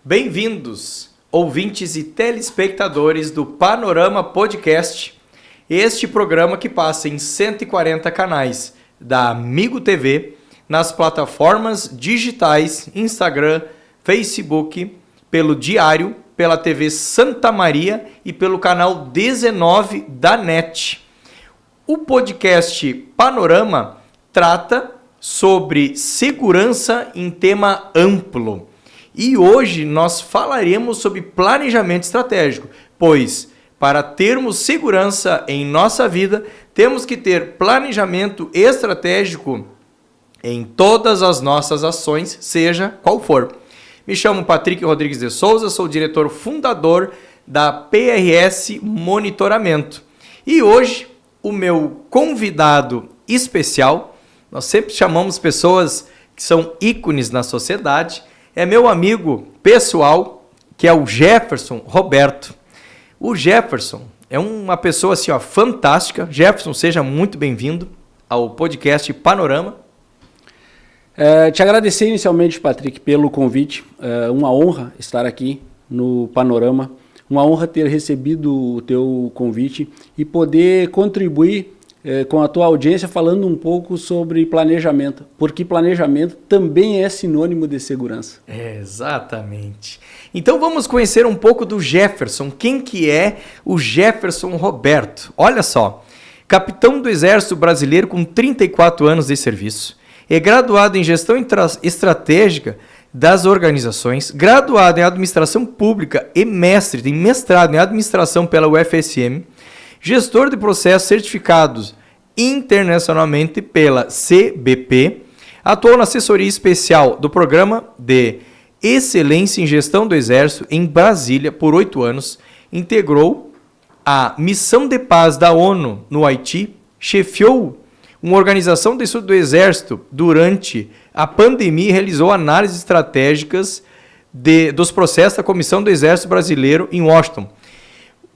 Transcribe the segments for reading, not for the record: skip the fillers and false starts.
Bem-vindos, ouvintes e telespectadores do Panorama Podcast, este programa que passa em 140 canais da Amigo TV, nas plataformas digitais, Instagram, Facebook, pelo Diário, pela TV Santa Maria e pelo canal 19 da NET. O podcast Panorama trata sobre segurança em tema amplo. E hoje nós falaremos sobre planejamento estratégico, pois para termos segurança em nossa vida, temos que ter planejamento estratégico em todas as nossas ações, seja qual for. Me chamo Patrick Rodrigues de Souza, sou diretor fundador da PRS Monitoramento. E hoje o meu convidado especial, nós sempre chamamos pessoas que são ícones na sociedade, é meu amigo pessoal, que é o Jefferson Roberto. O Jefferson é uma pessoa assim, fantástica. Jefferson, seja muito bem-vindo ao podcast Panorama. Te agradecer inicialmente, Patrick, pelo convite. Uma honra estar aqui no Panorama. Uma honra ter recebido o teu convite e poder contribuir com a tua audiência falando um pouco sobre planejamento, porque planejamento também é sinônimo de segurança. Exatamente. Então vamos conhecer um pouco do Jefferson. Quem que é o Jefferson Roberto? Olha só, capitão do Exército Brasileiro com 34 anos de serviço, é graduado em Gestão Estratégica das Organizações, graduado em Administração Pública e tem mestrado em Administração pela UFSM, gestor de processos certificados internacionalmente pela CBP, atuou na assessoria especial do Programa de Excelência em Gestão do Exército em Brasília por 8 anos, integrou a Missão de Paz da ONU no Haiti, chefiou uma organização de estudo do Exército durante a pandemia e realizou análises estratégicas dos processos da Comissão do Exército Brasileiro em Washington.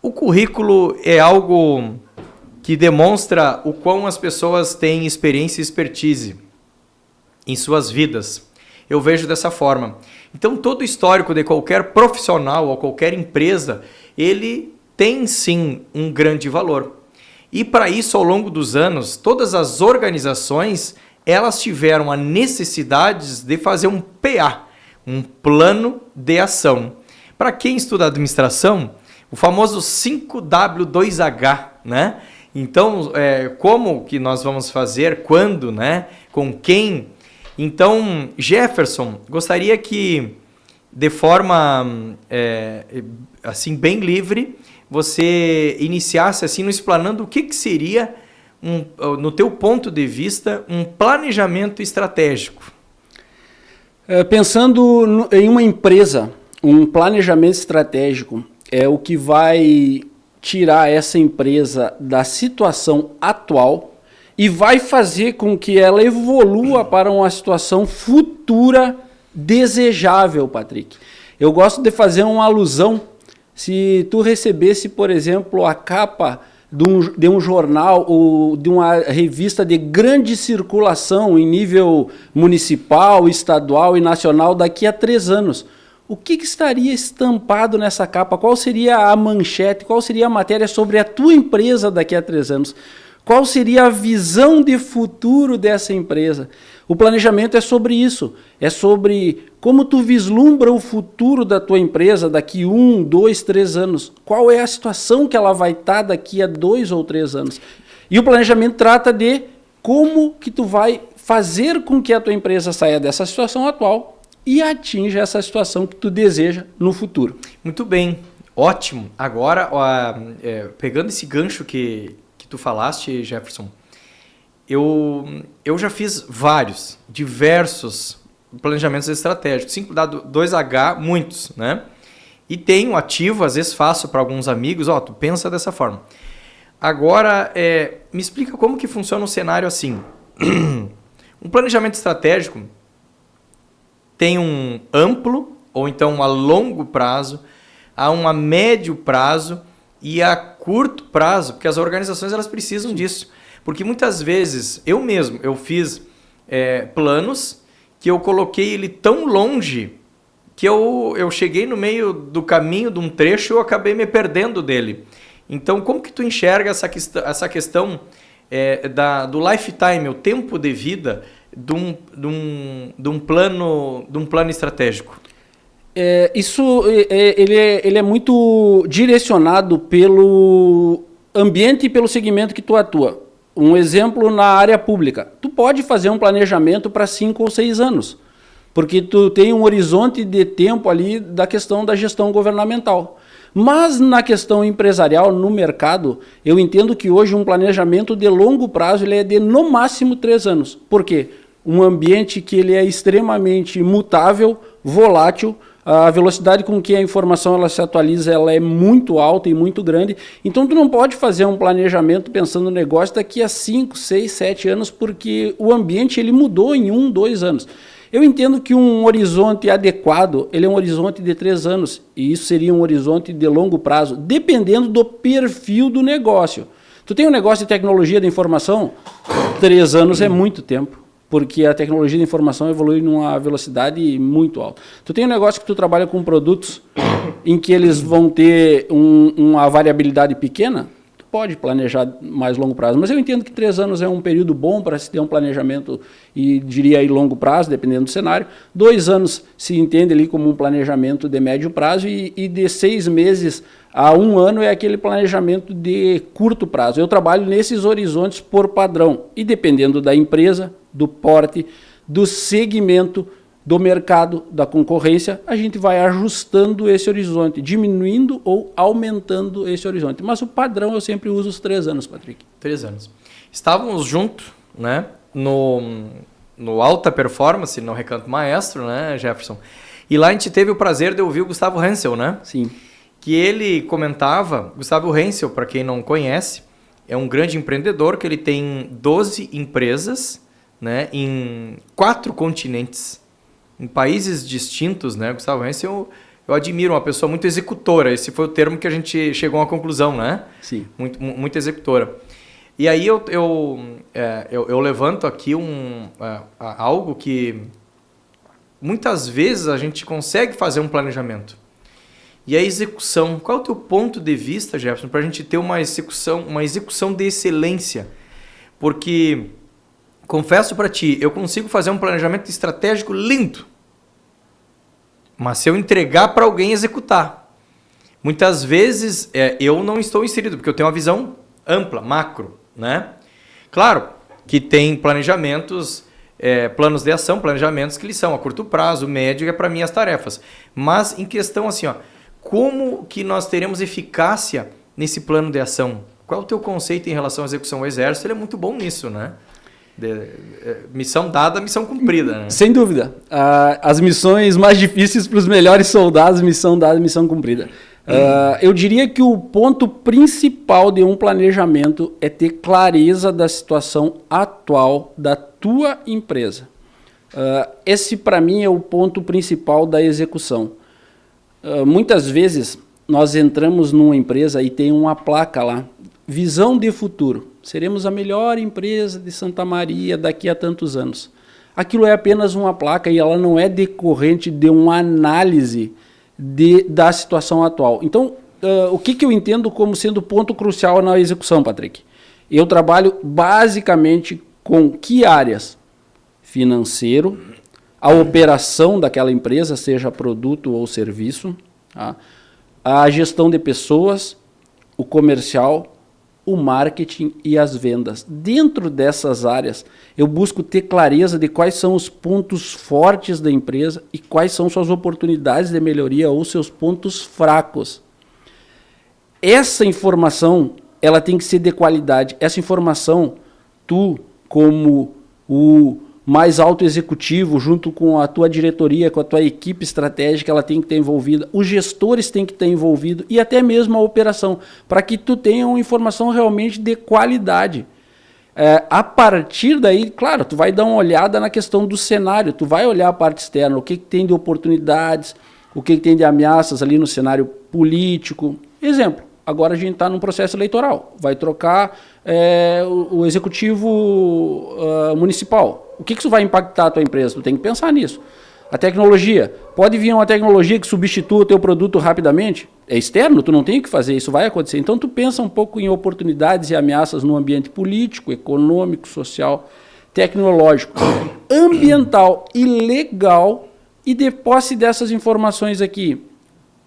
O currículo é algo que demonstra o quão as pessoas têm experiência e expertise em suas vidas. Eu vejo dessa forma. Então, todo o histórico de qualquer profissional ou qualquer empresa, ele tem sim um grande valor. E para isso, ao longo dos anos, todas as organizações, elas tiveram a necessidade de fazer um PA, um plano de ação. Para quem estuda administração, o famoso 5W2H, né? Então, como que nós vamos fazer, quando, né? Com quem? Então, Jefferson, gostaria que, de forma assim bem livre, você iniciasse assim no explanando o que seria, no teu ponto de vista, um planejamento estratégico. Pensando em uma empresa, um planejamento estratégico é o que vai tirar essa empresa da situação atual e vai fazer com que ela evolua para uma situação futura desejável, Patrick. Eu gosto de fazer uma alusão. Se tu recebesse, por exemplo, a capa de um jornal ou de uma revista de grande circulação em nível municipal, estadual e nacional daqui a 3 anos, o que estaria estampado nessa capa? Qual seria a manchete? Qual seria a matéria sobre a tua empresa daqui a 3 anos? Qual seria a visão de futuro dessa empresa? O planejamento é sobre isso. É sobre como tu vislumbra o futuro da tua empresa daqui 1, 2, 3 anos. Qual é a situação que ela vai estar daqui a 2 ou 3 anos? E o planejamento trata de como que tu vai fazer com que a tua empresa saia dessa situação atual e atinja essa situação que tu deseja no futuro. Muito bem, ótimo. Agora, pegando esse gancho que tu falaste, Jefferson, eu já fiz diversos planejamentos estratégicos, 5W2H, muitos, né? E tenho ativo, às vezes faço para alguns amigos, tu pensa dessa forma. Agora, me explica como que funciona um cenário assim. Um planejamento estratégico tem um amplo, ou então a longo prazo, a um a médio prazo e a curto prazo, porque as organizações elas precisam disso. Porque muitas vezes, eu fiz planos que eu coloquei ele tão longe que eu cheguei no meio do caminho de um trecho e eu acabei me perdendo dele. Então, como que tu enxerga essa questão do lifetime, o tempo de vida de um plano estratégico? Ele é muito direcionado pelo ambiente e pelo segmento que tu atua. Um exemplo na área pública. Tu pode fazer um planejamento para 5 ou 6 anos, porque tu tem um horizonte de tempo ali da questão da gestão governamental. Mas na questão empresarial, no mercado, eu entendo que hoje um planejamento de longo prazo ele é de no máximo 3 anos. Por quê? Um ambiente que ele é extremamente mutável, volátil, a velocidade com que a informação ela se atualiza ela é muito alta e muito grande. Então, tu não pode fazer um planejamento pensando no negócio daqui a 5, 6, 7 anos, porque o ambiente ele mudou em 1, 2 anos. Eu entendo que um horizonte adequado ele é um horizonte de 3 anos, e isso seria um horizonte de longo prazo, dependendo do perfil do negócio. Tu tem um negócio de tecnologia da informação, 3 anos é muito tempo, porque a tecnologia da informação evolui numa velocidade muito alta. Tu tem um negócio que tu trabalha com produtos em que eles vão ter uma variabilidade pequena, tu pode planejar mais longo prazo. Mas eu entendo que 3 anos é um período bom para se ter um planejamento, e diria aí longo prazo, dependendo do cenário. 2 anos se entende ali como um planejamento de médio prazo, e de 6 meses a 1 ano é aquele planejamento de curto prazo. Eu trabalho nesses horizontes por padrão, e dependendo da empresa, do porte, do segmento, do mercado, da concorrência, a gente vai ajustando esse horizonte, diminuindo ou aumentando esse horizonte. Mas o padrão eu sempre uso os 3 anos, Patrick. 3 anos. Estávamos juntos, né, no Alta Performance, no Recanto Maestro, né, Jefferson? E lá a gente teve o prazer de ouvir o Gustavo Hensel, né? Sim. Que ele comentava, Gustavo Hensel, para quem não conhece, é um grande empreendedor que ele tem 12 empresas, né, em 4 continentes, em países distintos, né? Gustavo Hensel, eu admiro, uma pessoa muito executora. Esse foi o termo que a gente chegou a uma conclusão, né? Sim. Muito executora. E aí eu levanto aqui algo que muitas vezes a gente consegue fazer um planejamento. E a execução, qual é o teu ponto de vista, Jefferson, para a gente ter uma execução de excelência? Porque, confesso para ti, eu consigo fazer um planejamento estratégico lindo, mas se eu entregar para alguém executar, muitas vezes eu não estou inserido, porque eu tenho uma visão ampla, macro, né? Claro que tem planejamentos, planos de ação, planejamentos que eles são a curto prazo, médio, que é para mim as tarefas. Mas em questão assim, como que nós teremos eficácia nesse plano de ação? Qual é o teu conceito em relação à execução? O Exército ele é muito bom nisso, né? Missão dada, missão cumprida, né? Sem dúvida. As missões mais difíceis para os melhores soldados, missão dada, missão cumprida. Eu diria que o ponto principal de um planejamento é ter clareza da situação atual da tua empresa. Esse, para mim, é o ponto principal da execução. Muitas vezes, nós entramos numa empresa e tem uma placa lá, visão de futuro. Seremos a melhor empresa de Santa Maria daqui a tantos anos. Aquilo é apenas uma placa e ela não é decorrente de uma análise da situação atual. Então, o que eu entendo como sendo ponto crucial na execução, Patrick? Eu trabalho basicamente com que áreas? Financeiro, a operação daquela empresa, seja produto ou serviço, tá? A gestão de pessoas, o comercial, o marketing e as vendas. Dentro dessas áreas, eu busco ter clareza de quais são os pontos fortes da empresa e quais são suas oportunidades de melhoria ou seus pontos fracos. Essa informação, ela tem que ser de qualidade. Essa informação, tu, como o mais alto executivo, junto com a tua diretoria, com a tua equipe estratégica, ela tem que estar envolvida, os gestores têm que estar envolvidos e até mesmo a operação, para que tu tenha uma informação realmente de qualidade. A partir daí, claro, tu vai dar uma olhada na questão do cenário, tu vai olhar a parte externa, o que tem de oportunidades, o que tem de ameaças ali no cenário político. Exemplo, agora a gente está num processo eleitoral, vai trocar o executivo municipal. O que isso vai impactar a tua empresa? Tu tem que pensar nisso. A tecnologia. Pode vir uma tecnologia que substitua o teu produto rapidamente? É externo, tu não tem o que fazer, isso vai acontecer. Então tu pensa um pouco em oportunidades e ameaças no ambiente político, econômico, social, tecnológico, ambiental e legal, e de posse dessas informações aqui,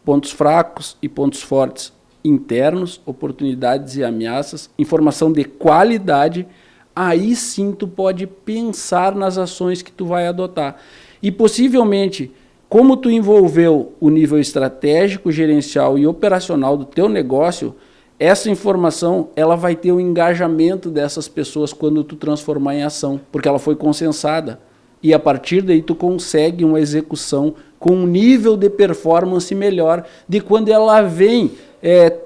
pontos fracos e pontos fortes internos, oportunidades e ameaças, informação de qualidade, aí sim tu pode pensar nas ações que tu vai adotar. E possivelmente, como tu envolveu o nível estratégico, gerencial e operacional do teu negócio, essa informação ela vai ter o engajamento dessas pessoas quando tu transformar em ação, porque ela foi consensada. E a partir daí tu consegue uma execução com um nível de performance melhor de quando ela vem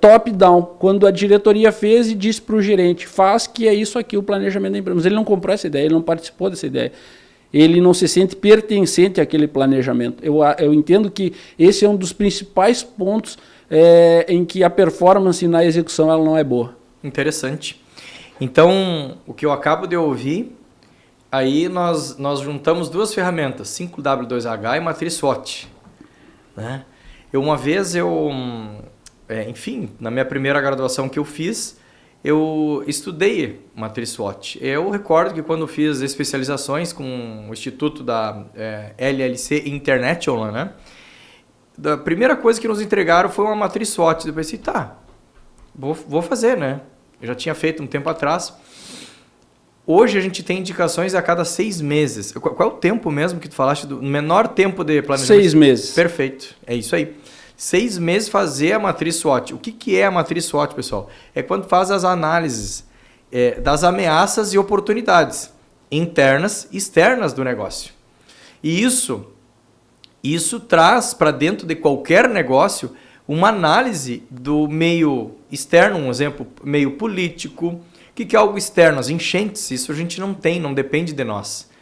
top-down, quando a diretoria fez e disse para o gerente, faz que é isso aqui o planejamento da empresa. Mas ele não comprou essa ideia, ele não participou dessa ideia. Ele não se sente pertencente àquele planejamento. Eu entendo que esse é um dos principais pontos em que a performance na execução ela não é boa. Interessante. Então, o que eu acabo de ouvir, aí nós juntamos duas ferramentas, 5W2H e matriz SWOT. Né? Enfim, na minha primeira graduação que eu fiz, eu estudei matriz SWOT. Eu recordo que quando fiz especializações com o Instituto da LLC International, né? A primeira coisa que nos entregaram foi uma matriz SWOT. Eu pensei, tá, vou fazer, né? Eu já tinha feito um tempo atrás. Hoje a gente tem indicações a cada 6 meses. Qual é o tempo mesmo que tu falaste do menor tempo de planejamento? 6 meses. Perfeito, é isso aí. 6 meses fazer a matriz SWOT. O que é a matriz SWOT, pessoal? É quando faz as análises das ameaças e oportunidades internas e externas do negócio. E isso traz para dentro de qualquer negócio uma análise do meio externo, um exemplo, meio político. O que é algo externo? As enchentes, isso a gente não tem, não depende de nós.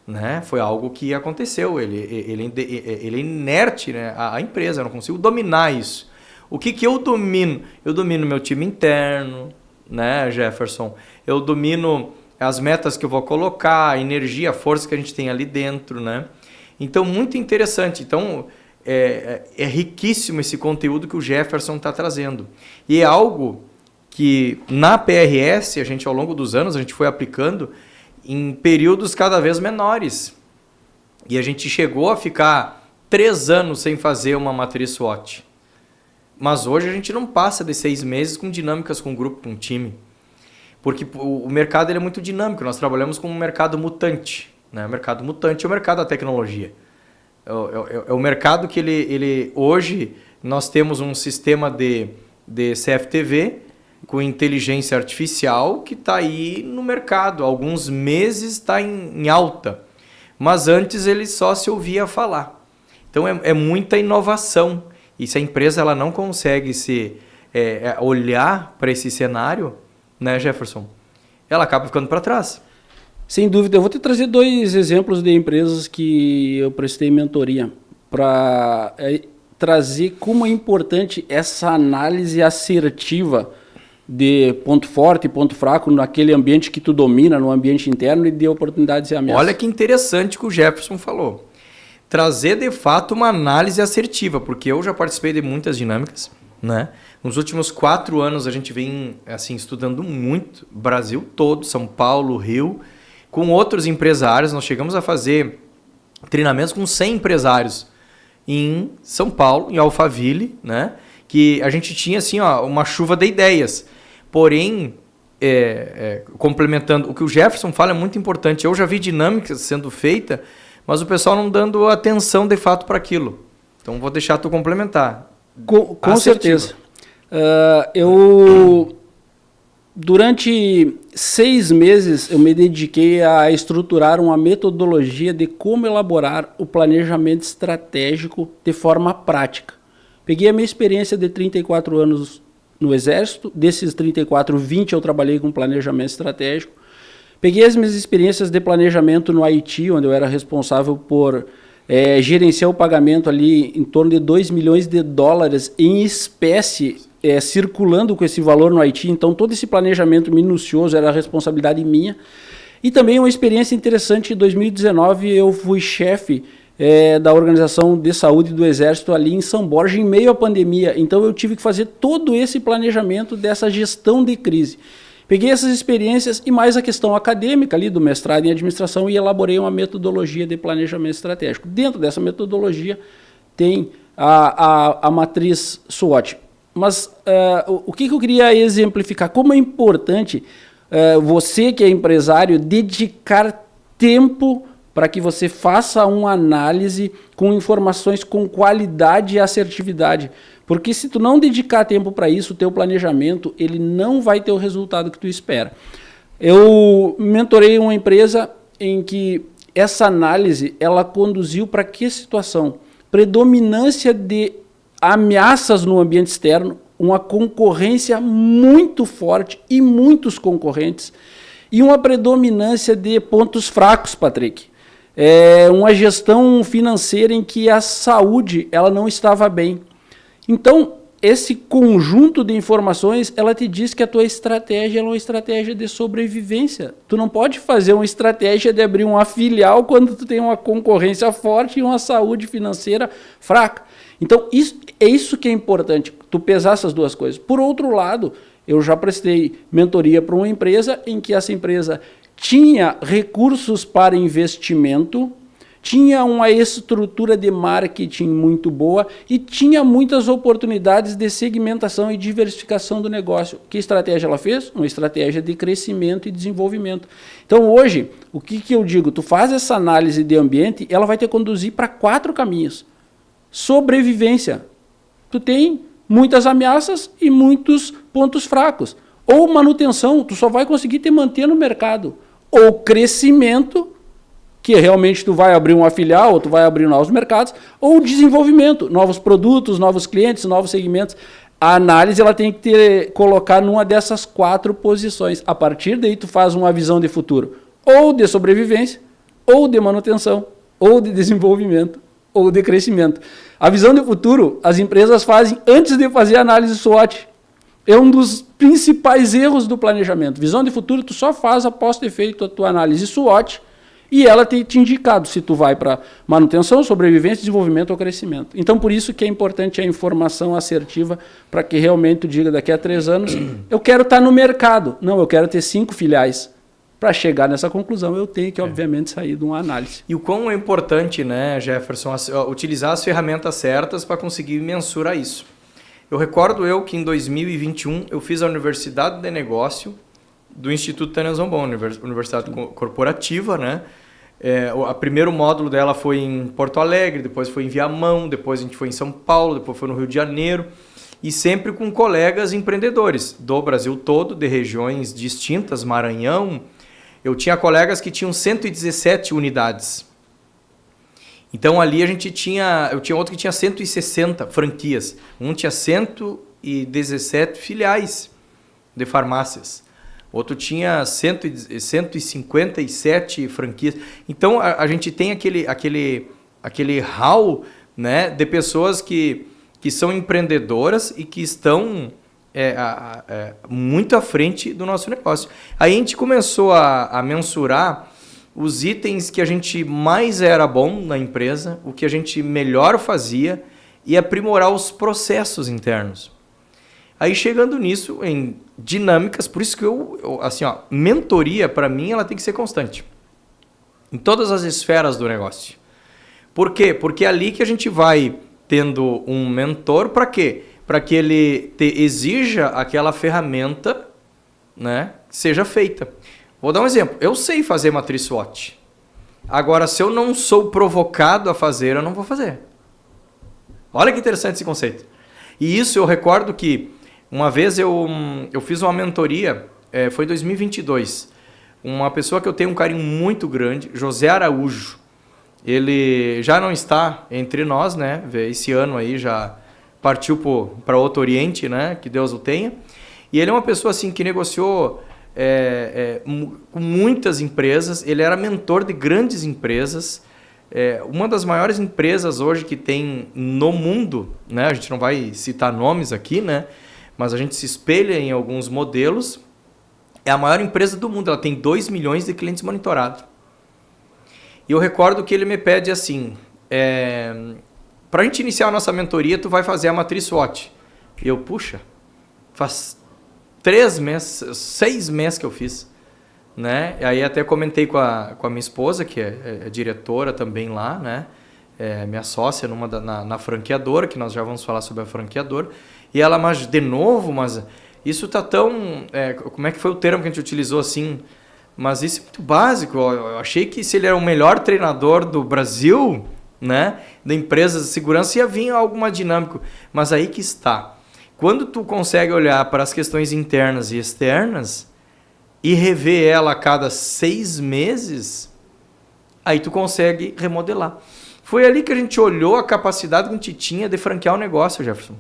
Né? Foi algo que aconteceu, ele é inerte, né? A empresa, eu não consigo dominar isso. O que eu domino? Eu domino meu time interno, né, Jefferson? Eu domino as metas que eu vou colocar, a energia, a força que a gente tem ali dentro, né? Então, muito interessante. Então, é riquíssimo esse conteúdo que o Jefferson está trazendo. E é algo que na PRS, a gente ao longo dos anos, a gente foi aplicando em períodos cada vez menores. E a gente chegou a ficar 3 anos sem fazer uma matriz SWOT. Mas hoje a gente não passa de 6 meses com dinâmicas com o grupo, com o time. Porque o mercado ele é muito dinâmico. Nós trabalhamos com um mercado mutante. Né? O mercado mutante é o mercado da tecnologia. É o mercado que ele hoje nós temos um sistema de CFTV com inteligência artificial que está aí no mercado. Há alguns meses está em alta, mas antes ele só se ouvia falar. Então é muita inovação. E se a empresa ela não consegue olhar para esse cenário, né, Jefferson, ela acaba ficando para trás. Sem dúvida. Eu vou te trazer 2 exemplos de empresas que eu prestei mentoria para trazer como é importante essa análise assertiva de ponto forte e ponto fraco naquele ambiente que tu domina, no ambiente interno, e de oportunidades e ameaças. Olha que interessante que o Jefferson falou. Trazer, de fato, uma análise assertiva, porque eu já participei de muitas dinâmicas, né? Nos últimos 4 anos a gente vem assim, estudando muito, Brasil todo, São Paulo, Rio, com outros empresários. Nós chegamos a fazer treinamentos com 100 empresários em São Paulo, em Alphaville, né? Que a gente tinha assim, uma chuva de ideias. Porém, complementando, o que o Jefferson fala é muito importante. Eu já vi dinâmicas sendo feitas, mas o pessoal não dando atenção de fato para aquilo. Então, vou deixar tu complementar. Com certeza. Durante 6 meses, eu me dediquei a estruturar uma metodologia de como elaborar o planejamento estratégico de forma prática. Peguei a minha experiência de 34 anos no Exército, desses 34, 20 eu trabalhei com planejamento estratégico. Peguei as minhas experiências de planejamento no Haiti, onde eu era responsável por gerenciar o pagamento ali em torno de $2 milhões em espécie, circulando com esse valor no Haiti. Então, todo esse planejamento minucioso era responsabilidade minha. E também uma experiência interessante, em 2019 eu fui chefe da Organização de Saúde do Exército ali em São Borja, em meio à pandemia. Então eu tive que fazer todo esse planejamento dessa gestão de crise. Peguei essas experiências e mais a questão acadêmica ali do mestrado em administração e elaborei uma metodologia de planejamento estratégico. Dentro dessa metodologia tem a matriz SWOT. Mas o que eu queria exemplificar? Como é importante você que é empresário dedicar tempo para que você faça uma análise com informações com qualidade e assertividade. Porque se tu não dedicar tempo para isso, o teu planejamento ele não vai ter o resultado que tu espera. Eu mentorei uma empresa em que essa análise ela conduziu para que situação? Predominância de ameaças no ambiente externo, uma concorrência muito forte e muitos concorrentes e uma predominância de pontos fracos, Patrick. Uma gestão financeira em que a saúde ela não estava bem. Então, esse conjunto de informações, ela te diz que a tua estratégia é uma estratégia de sobrevivência. Tu não pode fazer uma estratégia de abrir uma filial quando tu tem uma concorrência forte e uma saúde financeira fraca. Então, isso que é importante, tu pesar essas duas coisas. Por outro lado, eu já prestei mentoria para uma empresa em que essa empresa tinha recursos para investimento, tinha uma estrutura de marketing muito boa e tinha muitas oportunidades de segmentação e diversificação do negócio. Que estratégia ela fez? Uma estratégia de crescimento e desenvolvimento. Então hoje, o que eu digo? Tu faz essa análise de ambiente, ela vai te conduzir para 4 caminhos. Sobrevivência. Tu tem muitas ameaças e muitos pontos fracos. Ou manutenção, tu só vai conseguir te manter no mercado. Ou crescimento, que realmente tu vai abrir uma filial, ou tu vai abrir novos mercados, ou desenvolvimento, novos produtos, novos clientes, novos segmentos. A análise ela tem que colocar numa dessas 4 posições. A partir daí tu faz uma visão de futuro, ou de sobrevivência, ou de manutenção, ou de desenvolvimento, ou de crescimento. A visão de futuro as empresas fazem antes de fazer a análise SWOT. É um dos principais erros do planejamento. Visão de futuro tu só faz após ter feito a tua análise SWOT e ela tem te indicado se tu vai para manutenção, sobrevivência, desenvolvimento ou crescimento. Então, por isso que é importante a informação assertiva para que realmente tu diga daqui a 3 anos, eu quero estar no mercado. Não, eu quero ter 5 filiais. Para chegar nessa conclusão, eu tenho que, obviamente, sair de uma análise. E o quão é importante, né, Jefferson, utilizar as ferramentas certas para conseguir mensurar isso. Eu recordo que em 2021 eu fiz a Universidade de Negócio do Instituto Tânia Zombon, Universidade Corporativa, né? O primeiro módulo dela foi em Porto Alegre, depois foi em Viamão, depois a gente foi em São Paulo, depois foi no Rio de Janeiro, e sempre com colegas empreendedores do Brasil todo, de regiões distintas, Maranhão. Eu tinha colegas que tinham 117 unidades. Então ali eu tinha outro que tinha 160 franquias. Um tinha 117 filiais de farmácias. Outro tinha 157 franquias. Então a gente tem aquele hall, né, de pessoas que são empreendedoras e que estão muito à frente do nosso negócio. Aí a gente começou a mensurar os itens que a gente mais era bom na empresa, o que a gente melhor fazia e aprimorar os processos internos. Aí chegando nisso, em dinâmicas, por isso que mentoria para mim ela tem que ser constante. Em todas as esferas do negócio. Por quê? Porque é ali que a gente vai tendo um mentor para quê? Para que ele exija aquela ferramenta, né, seja feita. Vou dar um exemplo. Eu sei fazer matriz SWOT. Agora, se eu não sou provocado a fazer, eu não vou fazer. Olha que interessante esse conceito. E isso eu recordo que uma vez eu fiz uma mentoria, foi em 2022. Uma pessoa que eu tenho um carinho muito grande, José Araújo. Ele já não está entre nós, né? Esse ano aí já partiu para outro Oriente, né? Que Deus o tenha. E ele é uma pessoa assim que negociou com muitas empresas. Ele era mentor de grandes empresas. Uma das maiores empresas hoje que tem no mundo, né? A gente não vai citar nomes aqui, né? Mas a gente se espelha em alguns modelos. É a maior empresa do mundo. Ela tem 2 milhões de clientes monitorados. E eu recordo que ele me pede assim, para a gente iniciar a nossa mentoria, tu vai fazer a matriz SWOT. E eu, puxa, faz 6 meses que eu fiz. Né? E aí até comentei com a minha esposa, que é diretora também lá, né? Minha sócia na franqueadora, que nós já vamos falar sobre a franqueadora. E ela, mas de novo, mas isso tá tão... como é que foi o termo que a gente utilizou assim? Mas isso é muito básico. Eu achei que se ele era o melhor treinador do Brasil, né? Da empresa de segurança, ia vir algo mais dinâmico. Mas aí que está. Quando tu consegue olhar para as questões internas e externas e rever ela a cada 6 meses, aí tu consegue remodelar. Foi ali que a gente olhou a capacidade que a gente tinha de franquear um negócio, Jefferson.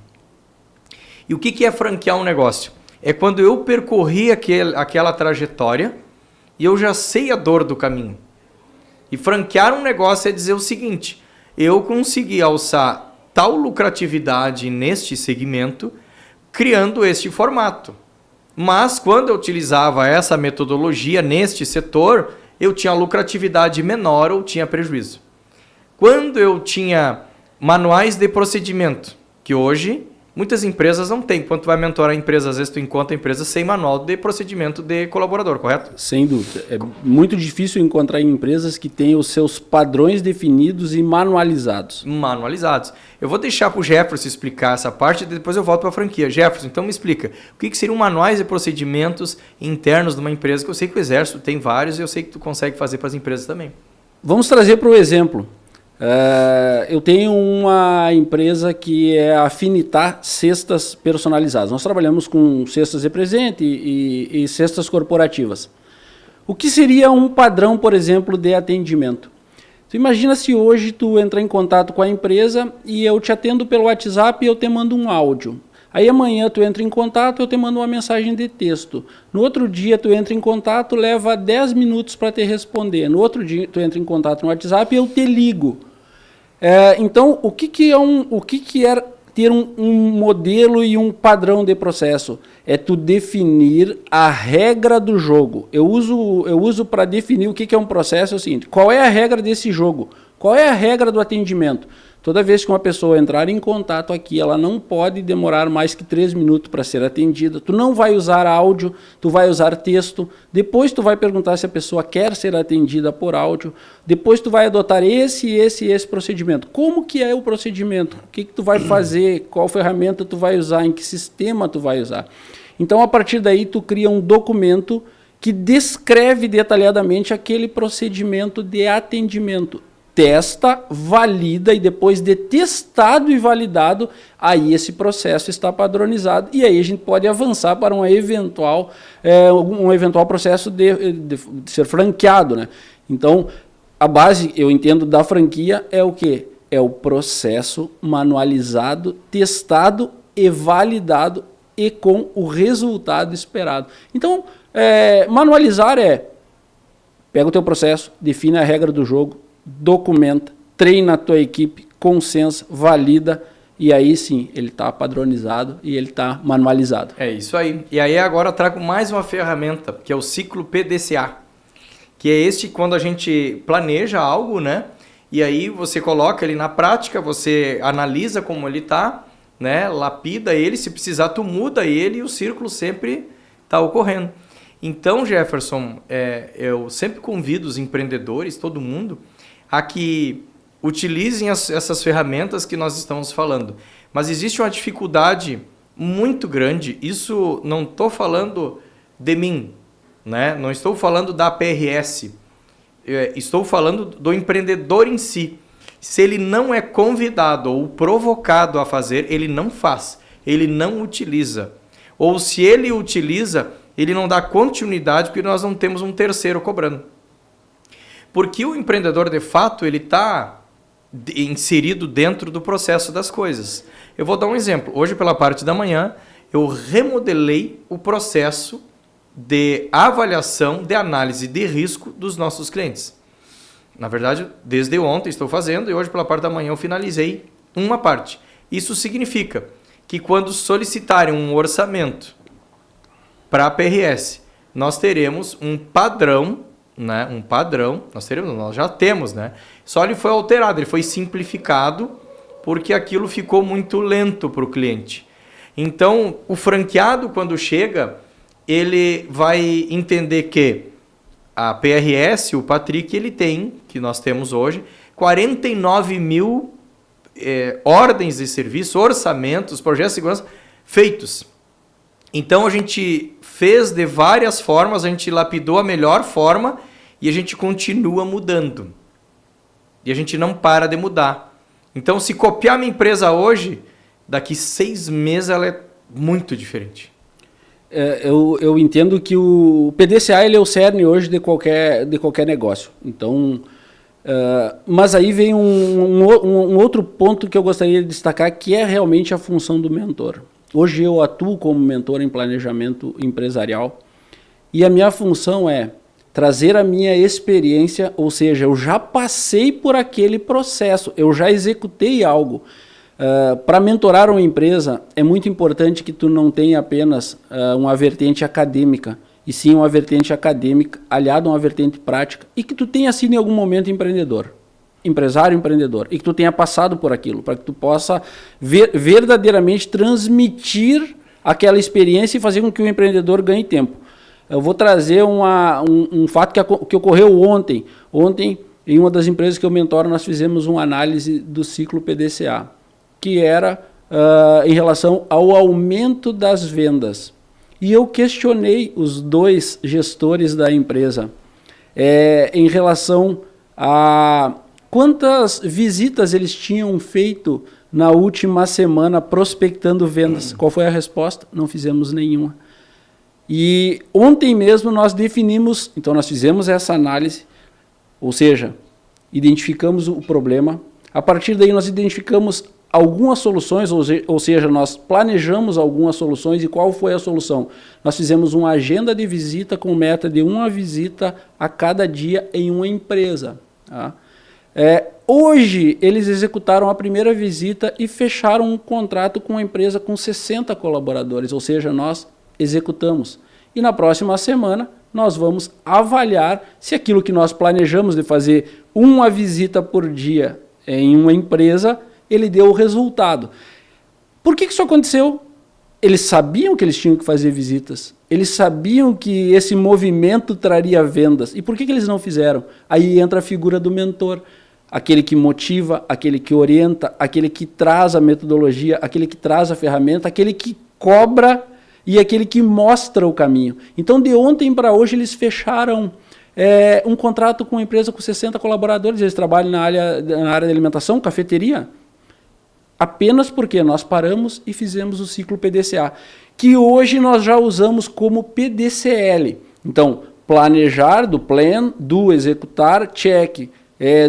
E o que é franquear um negócio? É quando eu percorri aquela trajetória e eu já sei a dor do caminho. E franquear um negócio é dizer o seguinte: eu consegui alçar tal lucratividade neste segmento criando este formato. Mas quando eu utilizava essa metodologia neste setor, eu tinha lucratividade menor ou tinha prejuízo. Quando eu tinha manuais de procedimento, que hoje muitas empresas não têm. Quando tu vai mentorar a empresa, às vezes tu encontra a empresa sem manual de procedimento de colaborador, correto? Sem dúvida. É muito difícil encontrar empresas que tenham os seus padrões definidos e manualizados. Manualizados. Eu vou deixar para o Jefferson explicar essa parte e depois eu volto para a franquia. Jefferson, então me explica. O que seriam manuais de procedimentos internos de uma empresa? Que eu sei que o Exército tem vários e eu sei que tu consegue fazer para as empresas também. Vamos trazer para o exemplo. Eu tenho uma empresa que é a Afinitar Cestas Personalizadas. Nós trabalhamos com cestas de presente e cestas corporativas. O que seria um padrão, por exemplo, de atendimento? Tu imagina se hoje tu entrar em contato com a empresa e eu te atendo pelo WhatsApp e eu te mando um áudio. Aí amanhã tu entra em contato, eu te mando uma mensagem de texto. No outro dia tu entra em contato, leva 10 minutos para te responder. No outro dia tu entra em contato no WhatsApp e eu te ligo. Então, o que é ter um modelo e um padrão de processo? É tu definir a regra do jogo. Eu uso para definir o que é um processo, é o seguinte: qual é a regra desse jogo? Qual é a regra do atendimento? Toda vez que uma pessoa entrar em contato aqui, ela não pode demorar mais que 3 minutos para ser atendida. Tu não vai usar áudio, tu vai usar texto. Depois tu vai perguntar se a pessoa quer ser atendida por áudio. Depois tu vai adotar esse procedimento. Como que é o procedimento? O que tu vai fazer? Qual ferramenta tu vai usar? Em que sistema tu vai usar? Então, a partir daí, tu cria um documento que descreve detalhadamente aquele procedimento de atendimento. Testa, valida e depois de testado e validado, aí esse processo está padronizado e aí a gente pode avançar para um eventual processo de ser franqueado, né? Então, a base, eu entendo, da franquia é o quê? É o processo manualizado, testado e validado e com o resultado esperado. Então, manualizar pega o teu processo, define a regra do jogo, documenta, treina a tua equipe, consensa, valida e aí sim ele está padronizado e ele está manualizado. É isso aí. E aí agora eu trago mais uma ferramenta, que é o ciclo PDCA, que é quando a gente planeja algo, né? E aí você coloca ele na prática, você analisa como ele está, né? Lapida ele, se precisar tu muda ele e o círculo sempre está ocorrendo. Então, Jefferson, eu sempre convido os empreendedores, todo mundo, a que utilizem essas ferramentas que nós estamos falando. Mas existe uma dificuldade muito grande, isso não estou falando de mim, né? Não estou falando da PRS, estou falando do empreendedor em si. Se ele não é convidado ou provocado a fazer, ele não faz, ele não utiliza. Ou se ele utiliza, ele não dá continuidade porque nós não temos um terceiro cobrando. Porque o empreendedor, de fato, ele está inserido dentro do processo das coisas. Eu vou dar um exemplo. Hoje, pela parte da manhã, eu remodelei o processo de avaliação, de análise de risco dos nossos clientes. Na verdade, desde ontem estou fazendo e hoje, pela parte da manhã, eu finalizei uma parte. Isso significa que quando solicitarem um orçamento para a PRS, nós teremos um padrão, né, um padrão, nós já temos, né? Só ele foi alterado, ele foi simplificado porque aquilo ficou muito lento para o cliente. Então, o franqueado, quando chega, ele vai entender que a PRS, o Patrick, ele tem, que nós temos hoje, 49 mil ordens de serviço, orçamentos, projetos de segurança feitos. Então, a gente fez de várias formas, a gente lapidou a melhor forma e a gente continua mudando. E a gente não para de mudar. Então, se copiar minha empresa hoje, daqui 6 meses ela é muito diferente. Eu entendo que o PDCA ele é o cerne hoje de qualquer negócio. Então, mas aí vem um outro ponto que eu gostaria de destacar, que é realmente a função do mentor. Hoje eu atuo como mentor em planejamento empresarial e a minha função é trazer a minha experiência, ou seja, eu já passei por aquele processo, eu já executei algo. Para mentorar uma empresa, é muito importante que tu não tenha apenas uma vertente acadêmica, e sim uma vertente acadêmica aliada a uma vertente prática, e que tu tenha sido em algum momento empresário empreendedor, e que tu tenha passado por aquilo, para que tu possa verdadeiramente transmitir aquela experiência e fazer com que o empreendedor ganhe tempo. Eu vou trazer um fato que ocorreu ontem. Ontem, em uma das empresas que eu mentoro, nós fizemos uma análise do ciclo PDCA, que era em relação ao aumento das vendas. E eu questionei os 2 gestores da empresa em relação a quantas visitas eles tinham feito na última semana prospectando vendas. Qual foi a resposta? Não fizemos nenhuma. E ontem mesmo nós definimos, então nós fizemos essa análise, ou seja, identificamos o problema. A partir daí nós identificamos algumas soluções, ou seja, nós planejamos algumas soluções. E qual foi a solução? Nós fizemos uma agenda de visita com meta de uma visita a cada dia em uma empresa. Tá? Hoje eles executaram a primeira visita e fecharam um contrato com uma empresa com 60 colaboradores, ou seja, nós executamos. E na próxima semana nós vamos avaliar se aquilo que nós planejamos de fazer uma visita por dia em uma empresa, ele deu o resultado. Por que isso aconteceu? Eles sabiam que eles tinham que fazer visitas. Eles sabiam que esse movimento traria vendas. E por que eles não fizeram? Aí entra a figura do mentor. Aquele que motiva, aquele que orienta, aquele que traz a metodologia, aquele que traz a ferramenta, aquele que cobra e aquele que mostra o caminho. Então, de ontem para hoje, eles fecharam um contrato com uma empresa com 60 colaboradores. Eles trabalham na área de alimentação, cafeteria. Apenas porque nós paramos e fizemos o ciclo PDCA, que hoje nós já usamos como PDCL. Então, planejar, do plan, do executar, check,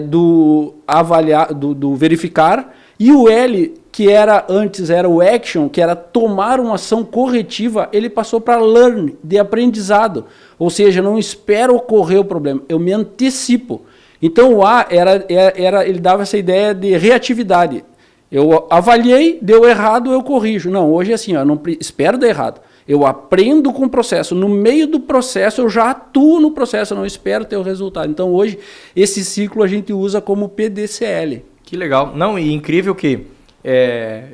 do avaliar, do verificar, e o L, que antes era o action, que era tomar uma ação corretiva, ele passou para learn, de aprendizado. Ou seja, não espero ocorrer o problema, eu me antecipo. Então o A ele dava essa ideia de reatividade. Eu avaliei, deu errado, eu corrijo. Não, hoje é assim, eu não espero dar errado. Eu aprendo com o processo. No meio do processo, eu já atuo no processo, eu não espero ter o resultado. Então, hoje, esse ciclo a gente usa como PDCL. Que legal. Não, e incrível que,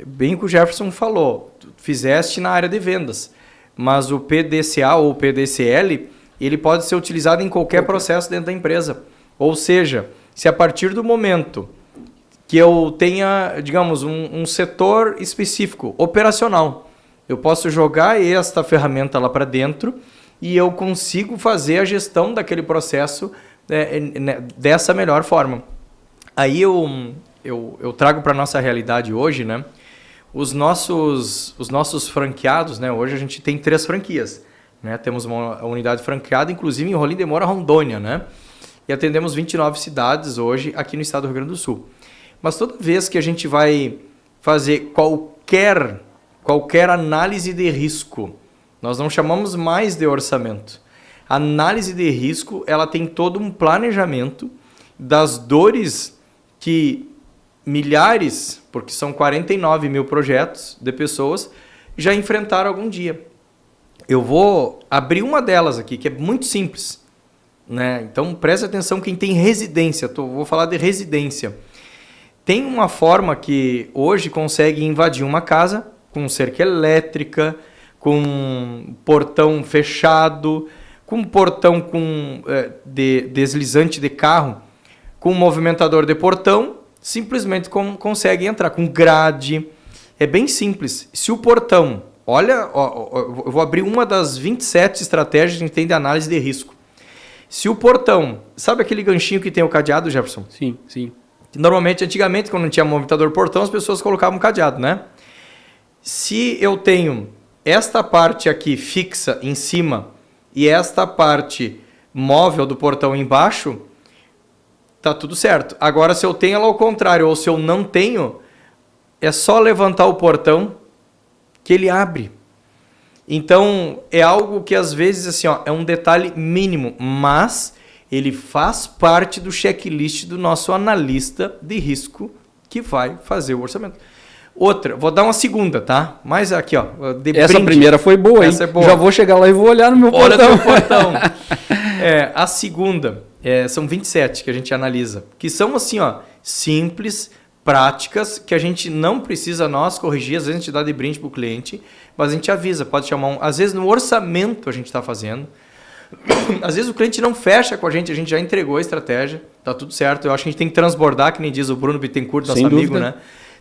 bem o que o Jefferson falou, tu fizeste na área de vendas, mas o PDCA ou PDCL, ele pode ser utilizado em qualquer processo dentro da empresa. Ou seja, se a partir do momento que eu tenha, digamos, um setor específico, operacional, eu posso jogar esta ferramenta lá para dentro e eu consigo fazer a gestão daquele processo dessa melhor forma. Aí eu trago para a nossa realidade hoje, né? Os nossos franqueados, né? Hoje a gente tem 3 franquias, né? Temos uma unidade franqueada, inclusive em Rolim de Moura, Rondônia, né? E atendemos 29 cidades hoje aqui no estado do Rio Grande do Sul. Mas toda vez que a gente vai fazer qualquer análise de risco, nós não chamamos mais de orçamento. A análise de risco, ela tem todo um planejamento das dores que milhares, porque são 49 mil projetos de pessoas, já enfrentaram algum dia. Eu vou abrir uma delas aqui, que é muito simples. né? Então preste atenção quem tem residência, vou falar de residência. Tem uma forma que hoje consegue invadir uma casa com cerca elétrica, com portão fechado, com portão deslizante de carro, com movimentador de portão, simplesmente consegue entrar com grade. É bem simples. Se o portão, olha, eu vou abrir uma das 27 estratégias que a gente tem de análise de risco. Se o portão, sabe aquele ganchinho que tem o cadeado, Jefferson? Sim, sim. Normalmente, antigamente, quando não tinha movimentador portão, as pessoas colocavam cadeado, né? Se eu tenho esta parte aqui fixa em cima e esta parte móvel do portão embaixo, tá tudo certo. Agora, se eu tenho ela ao contrário ou se eu não tenho, é só levantar o portão que ele abre. Então, é algo que às vezes assim, ó, é um detalhe mínimo, mas ele faz parte do checklist do nosso analista de risco que vai fazer o orçamento. Outra, vou dar uma segunda, tá? Mas aqui, ó. Essa brinde. Primeira foi boa, hein? Essa é boa. Já vou chegar lá e vou olhar no meu portão. Olha no portão. A segunda, são 27 que a gente analisa, que são assim, ó, simples, práticas, que a gente não precisa nós corrigir, às vezes a gente dá de brinde para o cliente, mas a gente avisa, pode chamar às vezes no orçamento a gente está fazendo, às vezes o cliente não fecha com a gente já entregou a estratégia, tá tudo certo, eu acho que a gente tem que transbordar, que nem diz o Bruno Bittencourt, nosso amigo, né?